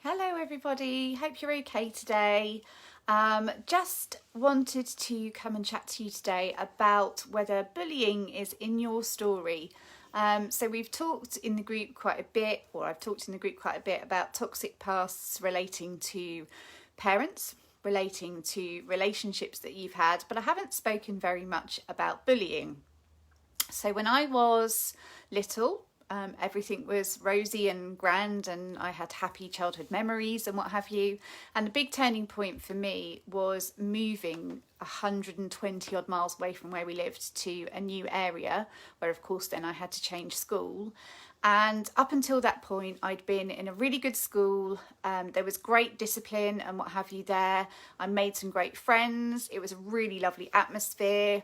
Hello everybody, hope you're okay today. Just wanted to come and chat to you today about whether bullying is in your story. So we've talked in the group quite a bit, or I've talked in the group quite a bit about toxic pasts relating to parents, relating to relationships that you've had, but I haven't spoken very much about bullying. So when I was little, everything was rosy and grand and I had happy childhood memories and what have you. And the big turning point for me was moving 120 odd miles away from where we lived to a new area where, of course, then I had to change school. And up until that point, I'd been in a really good school. There was great discipline and what have you there. I made some great friends. It was a really lovely atmosphere.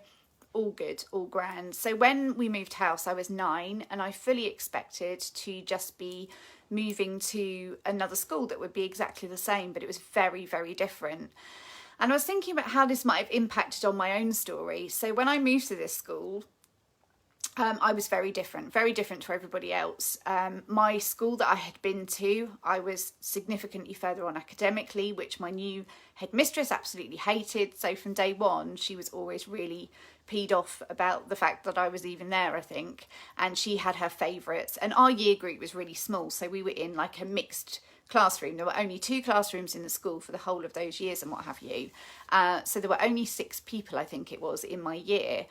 All good, all grand. So when we moved house, I was 9 and I fully expected to just be moving to another school that would be exactly the same, but it was very, very different. And I was thinking about how this might have impacted on my own story. So when I moved to this school, I was very different to everybody else. My school that I had been to, I was significantly further on academically, which my new headmistress absolutely hated. So from day one, she was always really peed off about the fact that I was even there, I think. And she had her favourites. And our year group was really small, so we were in like a mixed classroom. There were only 2 classrooms in the school for the whole of those years and what have you. So there were only 6 people, I think it was, in my year.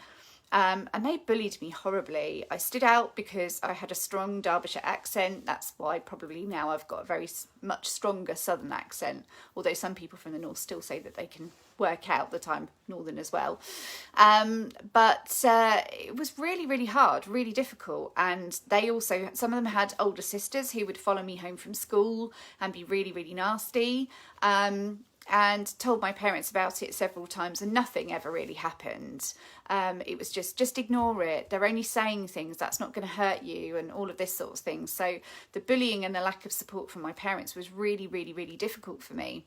And they bullied me horribly. I stood out because I had a strong Derbyshire accent. That's why probably now I've got a very much stronger southern accent, although some people from the north still say that they can work out that I'm northern as well. But it was really, really hard, really difficult. And they also, some of them had older sisters who would follow me home from school and be really, really nasty. And told my parents about it several times and nothing ever really happened. It was just ignore it. They're only saying things, that's not going to hurt you, and all of this sort of thing. So the bullying and the lack of support from my parents was really, really, really difficult for me.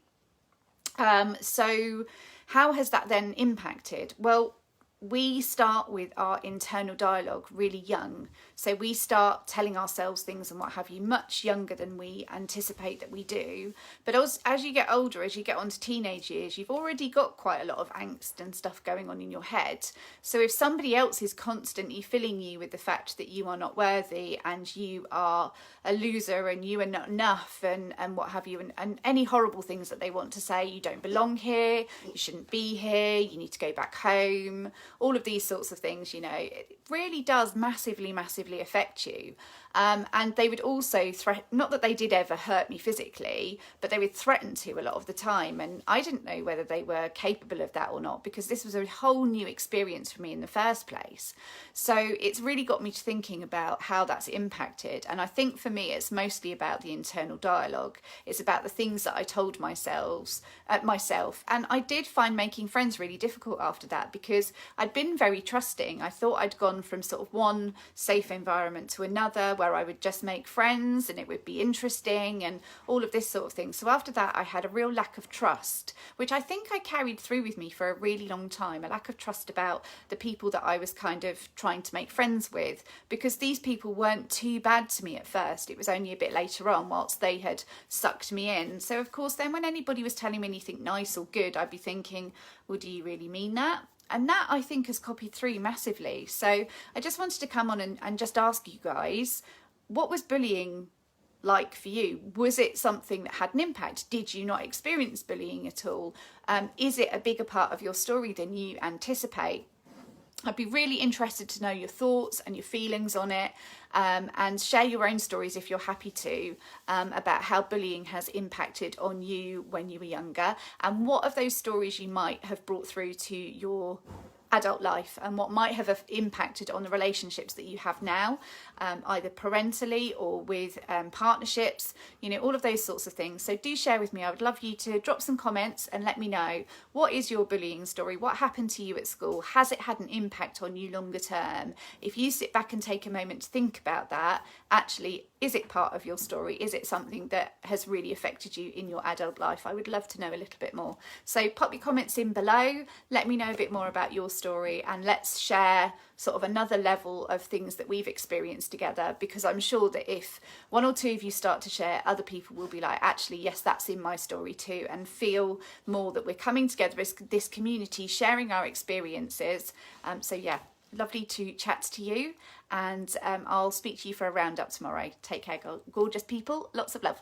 So how has that then impacted? Well, we start with our internal dialogue really young. So we start telling ourselves things and what have you much younger than we anticipate that we do. But as you get older, as you get on to teenage years, you've already got quite a lot of angst and stuff going on in your head. So if somebody else is constantly filling you with the fact that you are not worthy and you are a loser and you are not enough and what have you, and any horrible things that they want to say, you don't belong here, you shouldn't be here, you need to go back home, all of these sorts of things, you know, it really does massively affect you. And they would also not that they did ever hurt me physically, but they would threaten to a lot of the time. And I didn't know whether they were capable of that or not, because this was a whole new experience for me in the first place. So it's really got me to thinking about how that's impacted. And I think for me, it's mostly about the internal dialogue. It's about the things that I told myself. And I did find making friends really difficult after that, because I'd been very trusting. I thought I'd gone from sort of one safe environment to another where I would just make friends and it would be interesting and all of this sort of thing. So after that, I had a real lack of trust, which I think I carried through with me for a really long time, a lack of trust about the people that I was kind of trying to make friends with, because these people weren't too bad to me at first. It was only a bit later on, whilst they had sucked me in. So of course, then when anybody was telling me anything nice or good, I'd be thinking, well, do you really mean that? And that, I think, has copied through massively. So I just wanted to come on and just ask you guys, what was bullying like for you? Was it something that had an impact? Did you not experience bullying at all? Is it a bigger part of your story than you anticipate? I'd be really interested to know your thoughts and your feelings on it, and share your own stories if you're happy to, about how bullying has impacted on you when you were younger, and what of those stories you might have brought through to your adult life, and what might have impacted on the relationships that you have now, either parentally or with partnerships, you know, all of those sorts of things. So do share with me. I would love you to drop some comments and let me know, what is your bullying story? What happened to you at school? Has it had an impact on you longer term? If you sit back and take a moment to think about that, actually is it part of your story? Is it something that has really affected you in your adult life? I would love to know a little bit more. So pop your comments in below, let me know a bit more about your story, and let's share sort of another level of things that we've experienced together, because I'm sure that if one or two of you start to share, other people will be like, actually, yes, that's in my story too, and feel more that we're coming together as this community, sharing our experiences. So yeah, lovely to chat to you, and I'll speak to you for a roundup tomorrow. Take care, gorgeous people. Lots of love.